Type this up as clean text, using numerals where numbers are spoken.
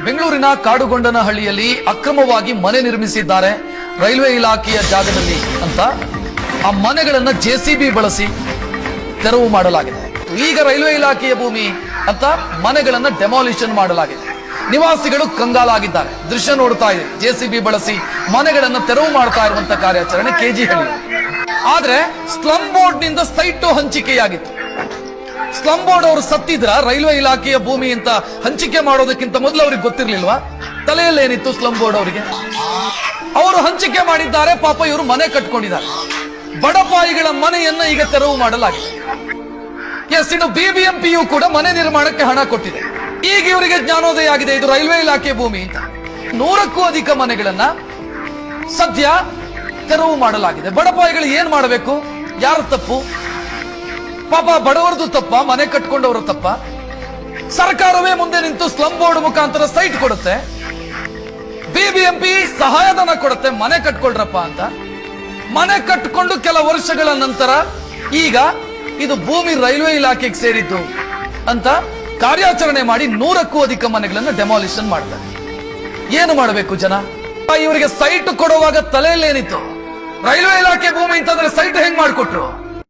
ಬೆಂಗಳೂರಿನ ಕಾಡುಗೊಂಡನಹಳ್ಳಿಯಲ್ಲಿ ಅಕ್ರಮವಾಗಿ ಮನೆ ನಿರ್ಮಿಸಿದ್ದಾರೆ ರೈಲ್ವೆ ಇಲಾಖೆಯ ಜಾಗದಲ್ಲಿ ಅಂತ ಆ ಮನೆಗಳನ್ನ ಜೆಸಿಬಿ ಬಳಸಿ ತೆರವು ಮಾಡಲಾಗಿದೆ. ಈಗ ರೈಲ್ವೆ ಇಲಾಖೆಯ ಭೂಮಿ ಅಂತ ಮನೆಗಳನ್ನ ಡೆಮಾಲಿಷನ್ ಮಾಡಲಾಗಿದೆ. ನಿವಾಸಿಗಳು ಕಂಗಾಲಾಗಿದ್ದಾರೆ. ದೃಶ್ಯ ನೋಡ್ತಾ ಇದೆ, ಜೆಸಿಬಿ ಬಳಸಿ ಮನೆಗಳನ್ನ ತೆರವು ಮಾಡ್ತಾ ಇರುವಂತ ಕಾರ್ಯಾಚರಣೆ ಕೆಜಿಹಳ್ಳಿ. ಆದ್ರೆ ಸ್ಲಂ ಬೋರ್ಡ್ ನಿಂದ ಸೈಟ್ ಹಂಚಿಕೆಯಾಗಿತ್ತು. ಸ್ಲಂ ಬೋರ್ಡ್ ಅವರು ಸತ್ತಿದ್ರ ರೈಲ್ವೆ ಇಲಾಖೆಯ ಭೂಮಿ ಅಂತ ಹಂಚಿಕೆ ಮಾಡೋದಕ್ಕಿಂತ ಮೊದಲು ಅವ್ರಿಗೆ ಗೊತ್ತಿರ್ಲಿಲ್ವಾ? ತಲೆಯಲ್ಲಿ ಏನಿತ್ತು ಸ್ಲಂ ಬೋರ್ಡ್ ಅವರಿಗೆ? ಅವರು ಹಂಚಿಕೆ ಮಾಡಿದ್ದಾರೆ. ಪಾಪ ಇವರು ಮನೆ ಕಟ್ಕೊಂಡಿದ್ದಾರೆ. ಬಡಪಾಯಿಗಳ ಮನೆಯನ್ನ ಈಗ ತೆರವು ಮಾಡಲಾಗಿದೆ. ಎಸ್, ಇನ್ನು ಬಿಬಿಎಂಪಿಯು ಕೂಡ ಮನೆ ನಿರ್ಮಾಣಕ್ಕೆ ಹಣ ಕೊಟ್ಟಿದೆ. ಈಗ ಇವರಿಗೆ ಜ್ಞಾನೋದಯ ಆಗಿದೆ, ಇದು ರೈಲ್ವೆ ಇಲಾಖೆ ಭೂಮಿ ಅಂತ. 100ಕ್ಕೂ ಅಧಿಕ ಮನೆಗಳನ್ನ ಸದ್ಯ ತೆರವು ಮಾಡಲಾಗಿದೆ. ಬಡಪಾಯಿಗಳು ಏನ್ ಮಾಡಬೇಕು? ಯಾರ ತಪ್ಪು? ಪಾಪ ಬಡವರದು ತಪ್ಪ? ಮನೆ ಕಟ್ಕೊಂಡವರು ತಪ್ಪ? ಸರ್ಕಾರವೇ ಮುಂದೆ ನಿಂತು ಸ್ಲಂ ಬೋರ್ಡ್ ಮುಖಾಂತರ ಸೈಟ್ ಕೊಡುತ್ತೆ, ಬಿಬಿಎಂಪಿ ಸಹಾಯಧನ ಕೊಡುತ್ತೆ, ಮನೆ ಕಟ್ಕೊಳ್ರಪ್ಪ ಅಂತ. ಮನೆ ಕಟ್ಕೊಂಡು ಕೆಲ ವರ್ಷಗಳ ನಂತರ ಈಗ ಇದು ಭೂಮಿ ರೈಲ್ವೆ ಇಲಾಖೆಗೆ ಸೇರಿದ್ದು ಅಂತ ಕಾರ್ಯಾಚರಣೆ ಮಾಡಿ 100ಕ್ಕೂ ಅಧಿಕ ಮನೆಗಳನ್ನ ಡೆಮಾಲಿಷನ್ ಮಾಡ್ತಾರೆ. ಏನು ಮಾಡಬೇಕು ಜನ? ಇವರಿಗೆ ಸೈಟ್ ಕೊಡುವಾಗ ತಲೆಯಲ್ಲಿ ಏನಿತ್ತು? ರೈಲ್ವೆ ಇಲಾಖೆ ಭೂಮಿ ಅಂತಂದ್ರೆ ಸೈಟ್ ಹೆಂಗ್ ಮಾಡಿಕೊಟ್ರು?